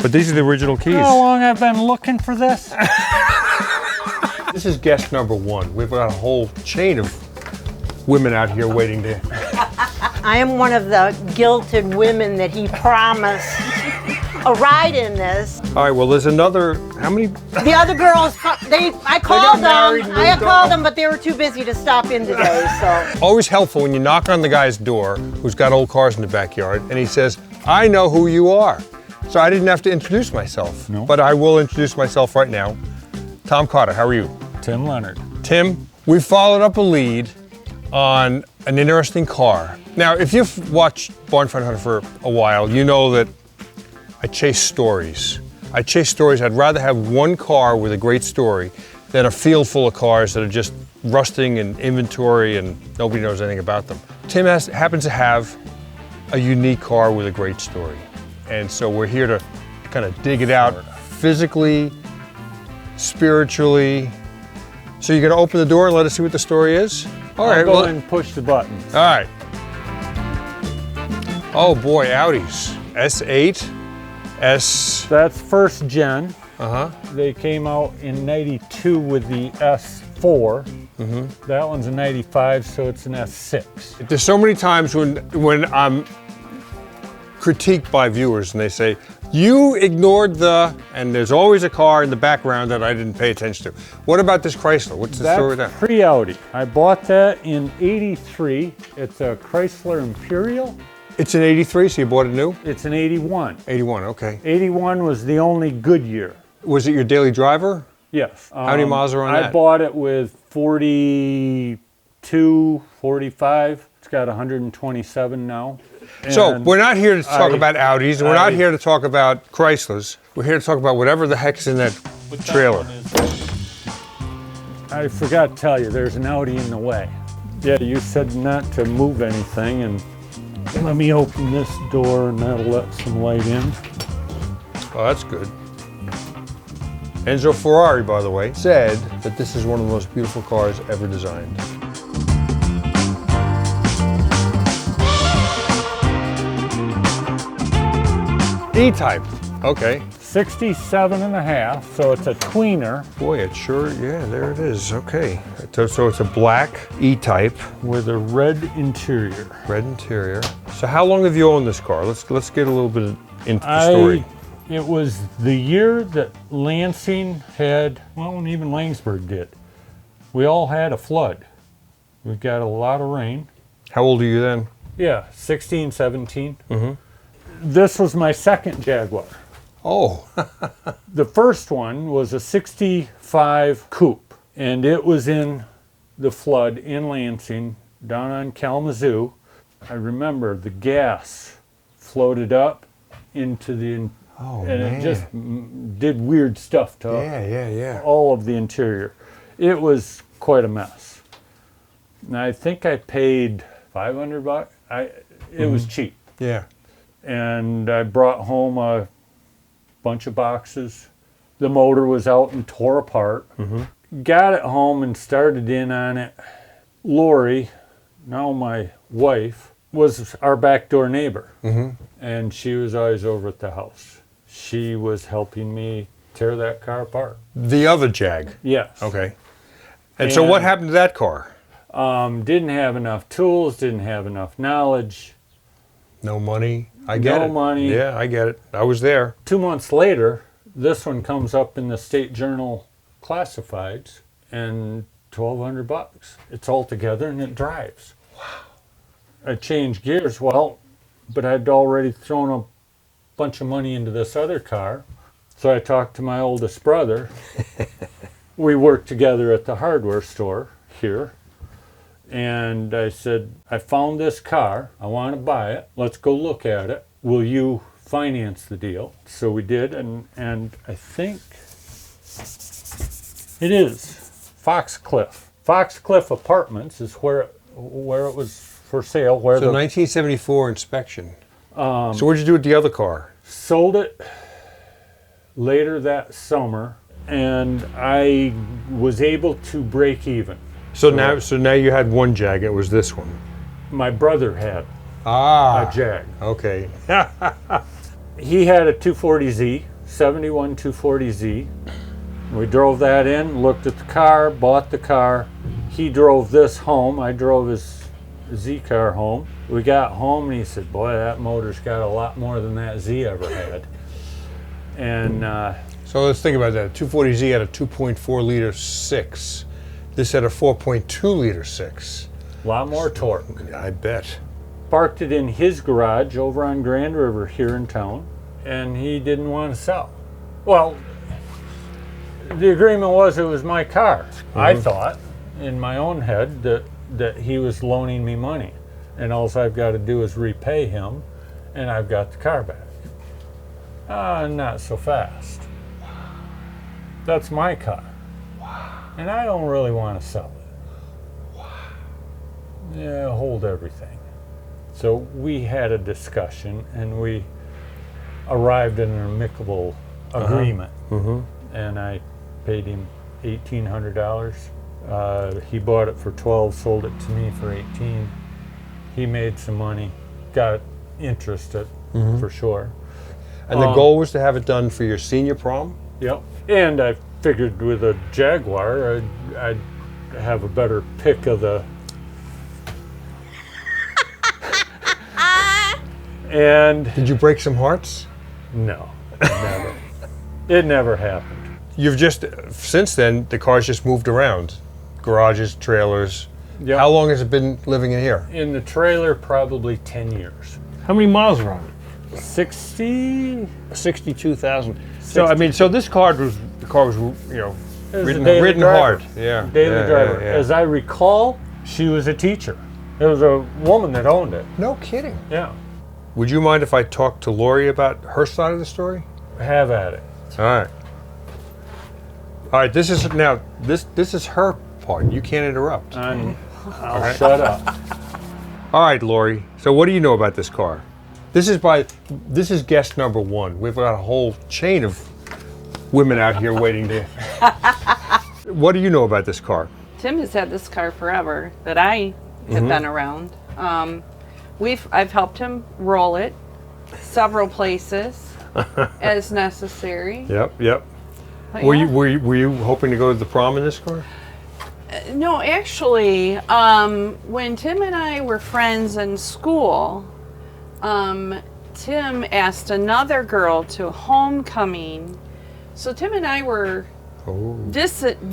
But these are the original keys. You know how long I've been looking for this? This is guest number one. We've got a whole chain of women out here waiting to... I am one of the guilted women that he promised a ride in this. All right, well, there's another, how many? The other girls, I called them, but they were too busy to stop in today, so. Always helpful when you knock on the guy's door who's got old cars in the backyard and he says, I know who you are. So I didn't have to introduce myself, but I will introduce myself right now. Tom Carter, how are you? Tim Leonard. Tim, we followed up a lead on an interesting car. Now, if you've watched Barn Find Hunter for a while, you know that I chase stories. I chase stories. I'd rather have one car with a great story than a field full of cars that are just rusting in inventory and nobody knows anything about them. Tim happens to have a unique car with a great story. And so we're here to kind of dig it out physically, spiritually. So you're gonna open the door and let us see what the story is? All right, Go and push the buttons. All right. Oh boy, Audis. S8, S... That's first gen. Uh-huh. They came out in 92 with the S4. Mm-hmm. That one's a 95, so it's an S6. There's so many times when I'm critiqued by viewers and they say, you ignored the, and there's always a car in the background that I didn't pay attention to. What about this Chrysler? What's the story with that? Pre-Audi. I bought that in 83. It's a Chrysler Imperial. It's an 83, so you bought it new? It's an 81. 81, okay. 81 was the only good year. Was it your daily driver? Yes. How many miles are on that? I bought it with 42, 45. It's got 127 now. So we're not here to talk about Audis, and we're not here to talk about Chryslers. We're here to talk about whatever the heck's in that trailer. I forgot to tell you, there's an Audi in the way. Yeah, you said not to move anything, and let me open this door and that'll let some light in. Oh, that's good. Enzo Ferrari, by the way, said that this is one of the most beautiful cars ever designed. E-Type, okay. 67 and a half, so it's a tweener. Boy, it sure, yeah, there it is, okay. So it's a black E-Type. With a red interior. Red interior. So how long have you owned this car? Let's get a little bit into the story. It was the year that Lansing had, well, and even Langsburg did. We all had a flood. We got a lot of rain. How old are you then? Yeah, 16, 17. Mm-hmm. This was my second Jaguar. Oh. The first one was a 65 coupe, and it was in the flood in Lansing, down on Kalamazoo. I remember the gas floated up into the, it just did weird stuff to all of the interior. It was quite a mess. And I think I paid $500. It was cheap. Yeah. And I brought home a bunch of boxes. The motor was out and tore apart. Mm-hmm. Got it home and started in on it. Lori, now my wife, was our backdoor neighbor. Mm-hmm. And she was always over at the house. She was helping me tear that car apart. The other Jag? Yes. Okay. And so what happened to that car? Didn't have enough tools, didn't have enough knowledge. No money. I get it. No money. Yeah, I get it. I was there. 2 months later, this one comes up in the State Journal Classifieds, and $1,200. It's all together and it drives. Wow. I changed gears, well, but I'd already thrown a bunch of money into this other car. So I talked to my oldest brother. We worked together at the hardware store here. And I said, I found this car. I want to buy it. Let's go look at it. Will you finance the deal? So we did, and I think it is Foxcliff. Foxcliff Apartments is where it was for sale. So 1974 inspection. So what'd you do with the other car? Sold it later that summer, and I was able to break even. So now you had one Jag. It was this one. My brother had a Jag. Okay. he had a 240Z, 71 240Z. We drove that in, looked at the car, bought the car. He drove this home. I drove his Z car home. We got home and he said, boy, that motor's got a lot more than that Z ever had. And So let's think about that. 240Z had a 2.4 liter 6. This had a 4.2 liter 6. a lot more torque. I bet. Parked it in his garage over on Grand River here in town, and he didn't want to sell. Well, the agreement was it was my car. I thought in my own head that he was loaning me money, and all I've got to do is repay him, and I've got the car back. Not so fast. That's my car. And I don't really want to sell it. Yeah, hold everything. So we had a discussion and we arrived at an amicable agreement. And I paid him $1,800. He bought it for 12, sold it to me for 18. He made some money, got interest for sure. And the goal was to have it done for your senior prom? Yep. And I figured with a Jaguar, I'd have a better pick of the. And Did you break some hearts? no, never. It never happened. You've just, since then, the car's just moved around. Garages, trailers. Yep. How long has it been living in here? In the trailer, probably 10 years. How many miles are on it? 60. 62,000. So I mean, so this car was It was Ridden, a daily ridden driver. hard. Yeah. Daily yeah, driver. yeah. As I recall, she was a teacher. It was a woman that owned it. No kidding. Yeah. Would you mind if I talked to Lori about her side of the story? Have at it. All right. All right. This is now. This is her part. You can't interrupt. I'll shut up. All right, Lori. So what do you know about this car? This is guest number one. We've got a whole chain of women out here waiting to. What do you know about this car? Tim has had this car forever that I have been around. I've helped him roll it several places as necessary. Yep. But Were yeah. you hoping to go to the prom in this car? No, actually, when Tim and I were friends in school, Tim asked another girl to homecoming. So Tim and I were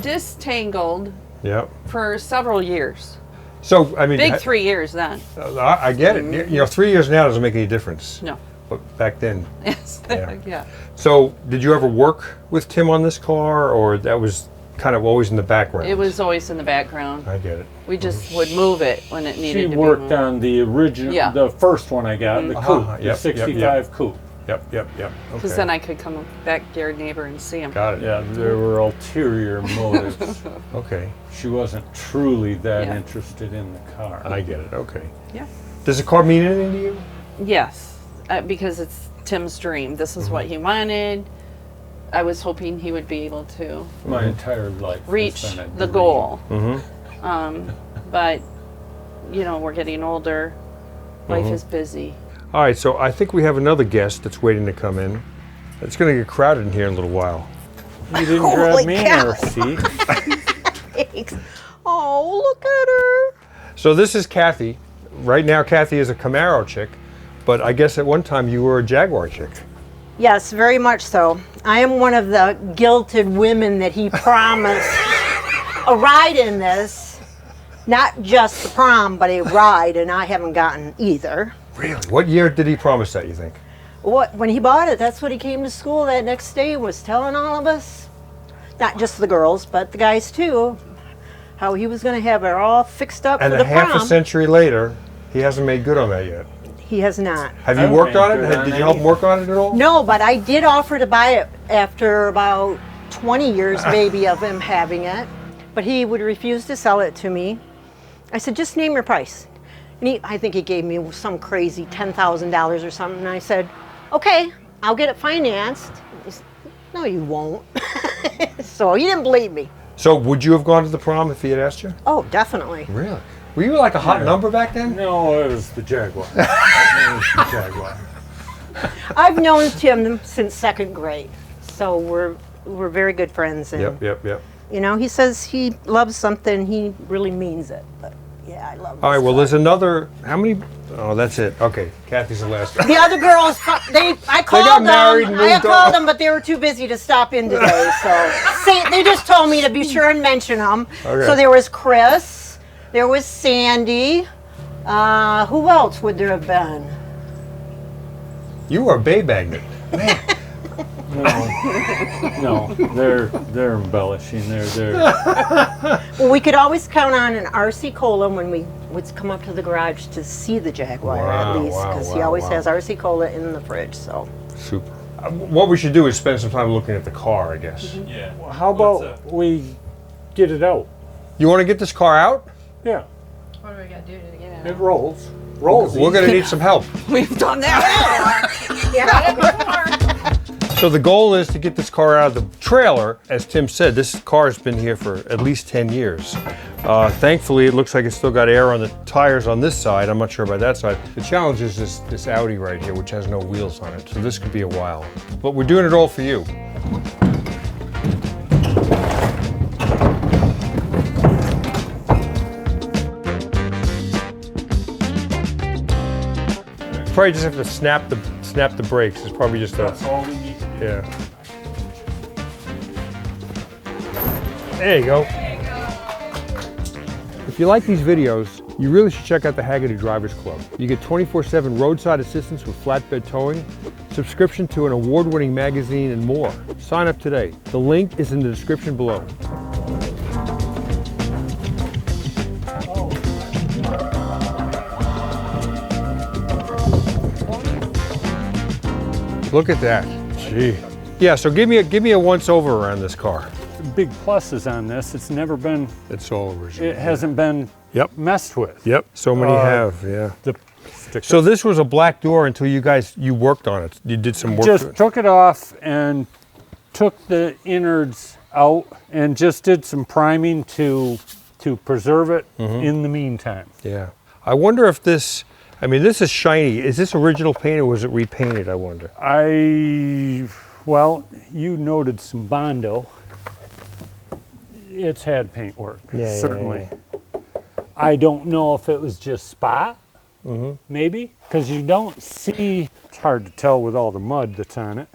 disentangled Yep. for several years. So I mean, Big 3 years then. I get it. You know, 3 years now doesn't make any difference. No. But back then. Yes. Yeah. Yeah. So did you ever work with Tim on this car, or that was kind of always in the background? It was always in the background. I get it. We just would move it when it needed She to be worked moved. on the original, Yeah. the first one I got, the coupe, the Yep, 65 coupe. Yep. Because Okay. then I could come backyard neighbor and see him. Got it. Yeah, there were ulterior motives. Okay. She wasn't truly that Yeah. interested in the car. I get it. Okay. Yeah. Does the car mean anything to you? Yes, because it's Tim's dream. This is what he wanted. I was hoping he would be able to My entire life has reach been a the dream. goal. But, you know, we're getting older. Life is busy. All right. So I think we have another guest that's waiting to come in. It's going to get crowded in here in a little while. You didn't Holy grab me in cow. our seat. Thanks. Oh, look at her. So this is Kathy. Right now, Kathy is a Camaro chick, but I guess at one time you were a Jaguar chick. Yes, very much so. I am one of the guilted women that he promised a ride in this. Not just the prom, but a ride, and I haven't gotten either. Really? What year did he promise that, you think? When he bought it, that's what he came to school that next day, was telling all of us, not just the girls, but the guys too, how he was going to have it all fixed up And for a the half a prom. century later, he hasn't made good on that yet. He has not. Have you haven't worked made on it? good on Did you that help him either. work on it at all? No, but I did offer to buy it after about 20 years maybe of him having it, but he would refuse to sell it to me. I said, just name your price. And I think he gave me some crazy $10,000 or something, and I said, okay, I'll get it financed. He said, no, you won't. So he didn't believe me. So would you have gone to the prom if he had asked you? Oh, definitely. Really? Were you like a hot number back then? No, it was the Jaguar. It was the Jaguar. I've known Tim since 2nd grade, so we're very good friends. And, Yep. you know, he says he loves something, he really means it. But yeah, I love. All right. this Well, car. there's another. How many? Oh, that's it. Okay. Kathy's the last. The other girls, I called got married and them. I moved called on. them, but they were too busy to stop in today. So they just told me to be sure and mention them. Okay. So there was Chris, there was Sandy. Who else would there have been? You are a Bay Magnet. No, they're embellishing. They're Well, we could always count on an RC Cola when we would come up to the garage to see the Jaguar at least, because he always has RC Cola in the fridge. So Super. What we should do is spend some time looking at the car, I guess. Yeah. How about we get it out? You want to get this car out? Yeah, What do we got to do to get it rolls. Rolls. We're going to need some help. We've done that before. So the goal is to get this car out of the trailer. As Tim said, this car's been here for at least 10 years. Thankfully, it looks like it's still got air on the tires on this side. I'm not sure about that side. The challenge is this Audi right here, which has no wheels on it. So this could be a while. But we're doing it all for you. Probably just have to snap the brakes. It's probably just That's all we need. yeah. There you go. If you like these videos, you really should check out the Hagerty Drivers Club. You get 24/7 roadside assistance with flatbed towing, subscription to an award-winning magazine, and more. Sign up today. The link is in the description below. Look at that. Gee. Yeah, so give me a once-over around this car. Big pluses on this. It's never been. It's all original. It hasn't been Yep. messed with. Yep. So many have, yeah. The sticker. So this was a black door until you worked on it. You did some work. Just to it. took it off and took the innards out and just did some priming to preserve it in the meantime. Yeah. I wonder if this. I mean, this is shiny. Is this original paint or was it repainted? I wonder. Well, you noted some Bondo. It's had paint work, Yeah, certainly. I don't know if it was just spot, maybe, because you don't see, it's hard to tell with all the mud that's on it.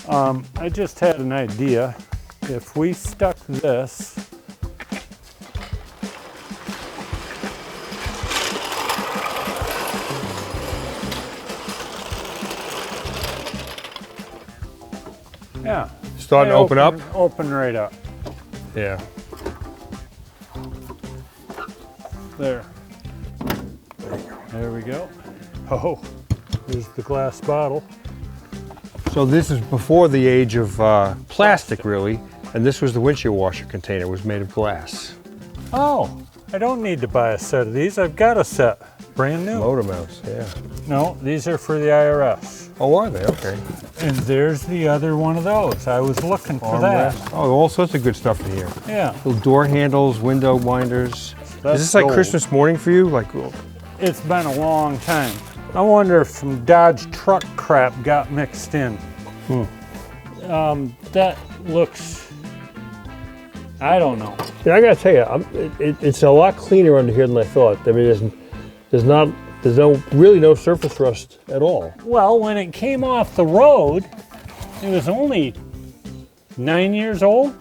I just had an idea. If we stuck this yeah. Starting to open up? Open right up. Yeah. There. There we go. Oh, there's the glass bottle. So this is before the age of plastic, really, and this was the windshield washer container. It was made of glass. Oh, I don't need to buy a set of these. I've got a set. Brand new. Motor mounts, yeah. No, these are for the IRS. Oh, are they? Okay. And there's the other one of those. I was looking for that. Armrest. Oh, all sorts of good stuff in here. Yeah. Little door handles, window winders. That's Is this like gold. Christmas morning for you? Like, It's been a long time. I wonder if some Dodge truck crap got mixed in. That looks, I don't know. Yeah, I gotta tell you, it's a lot cleaner under here than I thought. I mean, there's really no surface rust at all. Well, when it came off the road, it was only 9 years old.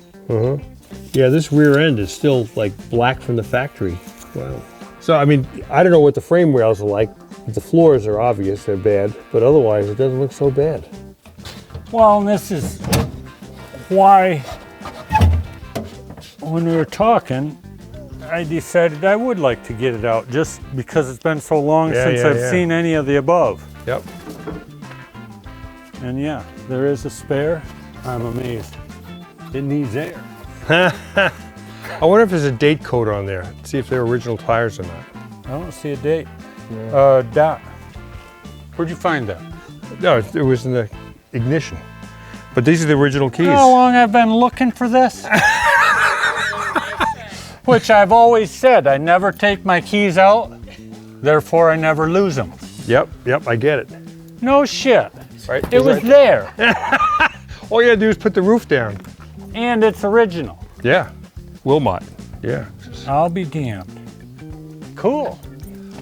Yeah, this rear end is still like black from the factory. Wow. So, I mean, I don't know what the frame rails are like. The floors are obvious, they're bad, but otherwise it doesn't look so bad. Well, and this is why when we were talking, I decided I would like to get it out just because it's been so long since I've seen any of the above. yep. And yeah, there is a spare. I'm amazed. It needs air. I wonder if there's a date code on there. See if they're original tires or not. I don't see a date. Dot. Where'd you find that? No, it was in the ignition. But these are the original keys. You know how long I've been looking for this? Which I've always said, I never take my keys out, therefore I never lose them. Yep, I get it. No shit. Right? It was there, All you gotta do is put the roof down. and it's original. Yeah. Wilmot. Yeah. I'll be damned. Cool.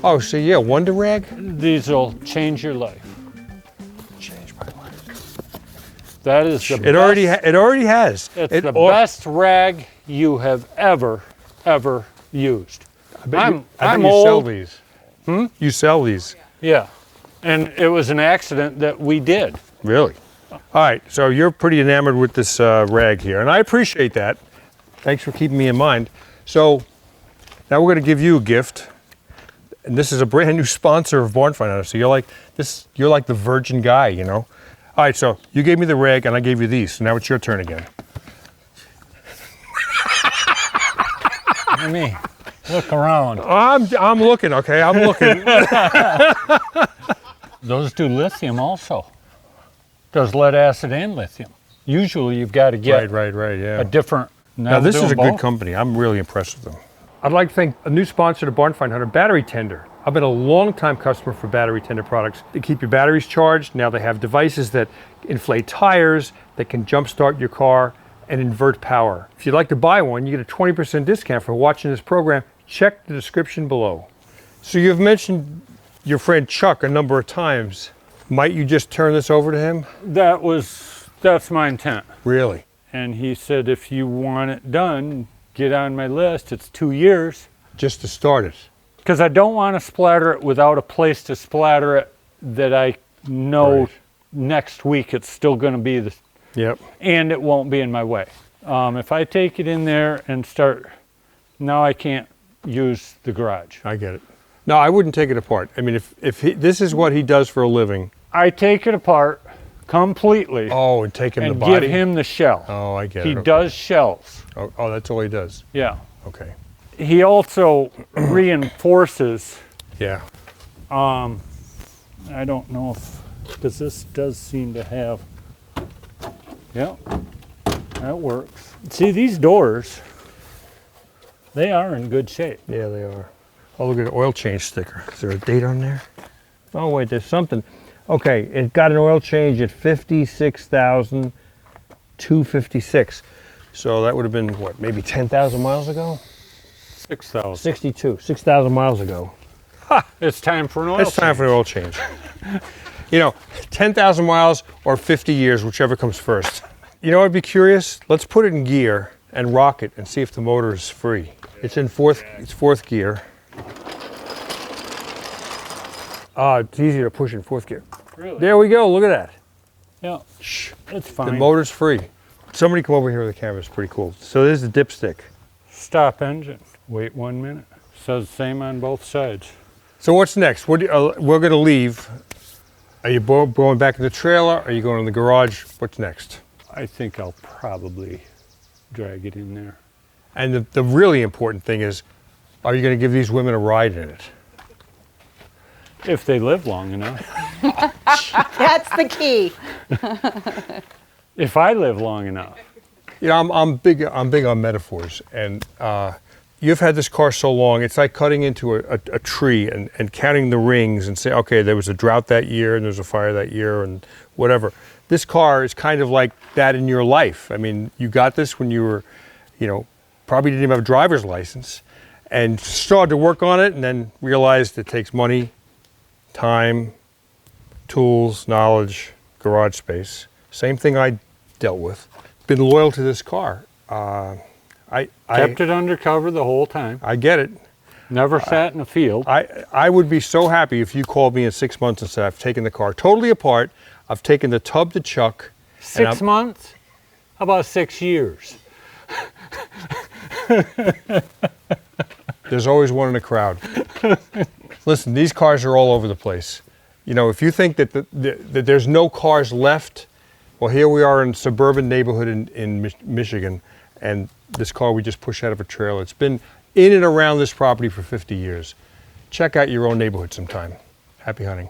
Oh, so yeah, Wonder Rag? These will change your life. Change my life. That is the It already has. It's It the al- best rag you have ever used. I bet I'm you sell old. these. You sell these. Yeah. And it was an accident that we did. Really? All right, so you're pretty enamored with this rag here, and I appreciate that. Thanks for keeping me in mind. So now we're going to give you a gift, and this is a brand new sponsor of Barn Find Hunter. So you're like this. You're like the virgin guy, you know. All right, so you gave me the rag, and I gave you these. So now it's your turn again. Let me look around. I'm looking. Okay, I'm looking. Those do lithium also. Does lead acid and lithium. Usually you've got to get right. Yeah. a different. Now this is a good both. company. I'm really impressed with them. I'd like to thank a new sponsor to Barn Find Hunter, Battery Tender. I've been a long-time customer for Battery Tender products. They keep your batteries charged. Now they have devices that inflate tires, that can jumpstart your car and invert power. If you'd like to buy one, you get a 20% discount for watching this program. Check the description below. So you've mentioned your friend Chuck a number of times. Might you just turn this over to him? That's my intent. Really? And he said, if you want it done, get on my list. It's 2 years. Just to start it. Because I don't want to splatter it without a place to splatter it that I know Right. next week it's still going to be the, Yep. and it won't be in my way. If I take it in there and start, now I can't use the garage. I get it. No, I wouldn't take it apart. I mean, if this is what he does for a living. I take it apart completely Oh, and take him the and body? give him the shell. Oh, I get He it. Okay. does shells. Oh, that's all he does. Yeah. Okay. He also reinforces. Yeah. I don't know if, because this does seem to have, yeah, that works. See, these doors, they are in good shape. Yeah, they are. Oh, look at the oil change sticker. Is there a date on there? Oh, wait, there's something. Okay, it got an oil change at 56,256. So that would have been, what, maybe 10,000 miles ago? 6,000. 6,000 miles ago. It's time for an oil It's time for an oil change. You know, 10,000 miles or 50 years, whichever comes first. You know, I'd be curious. Let's put it in gear and rock it and see if the motor is free. It's in fourth gear. It's easier to push in fourth gear. Really? There we go, look at that. Yeah, Shh. it's The fine. motor's free. Somebody come over here with a camera, it's pretty cool. So there's the dipstick. Stop engine. Wait 1 minute. Says same on both sides. So what's next? We're gonna leave. Are you going back in the trailer? Are you going in the garage? What's next? I think I'll probably drag it in there. And the really important thing is, are you gonna give these women a ride in it? If they live long enough. That's the key. If I live long enough. You know, I'm big on metaphors, and you've had this car so long, it's like cutting into a tree and counting the rings and say, okay, there was a drought that year and there was a fire that year and whatever. This car is kind of like that in your life. I mean, you got this when you were, you know, probably didn't even have a driver's license and started to work on it and then realized it takes money, time, tools, knowledge, garage space. Same thing I dealt with. Been loyal to this car. Kept it undercover the whole time. I get it. Never sat in a field. I would be so happy if you called me in 6 months and said, I've taken the car totally apart. I've taken the tub to Chuck. 6 months? How about 6 years? There's always one in a crowd. Listen, these cars are all over the place. You know, if you think that, that there's no cars left, well, here we are in a suburban neighborhood in Michigan, and this car we just pushed out of a trailer. It's been in and around this property for 50 years. Check out your own neighborhood sometime. Happy hunting.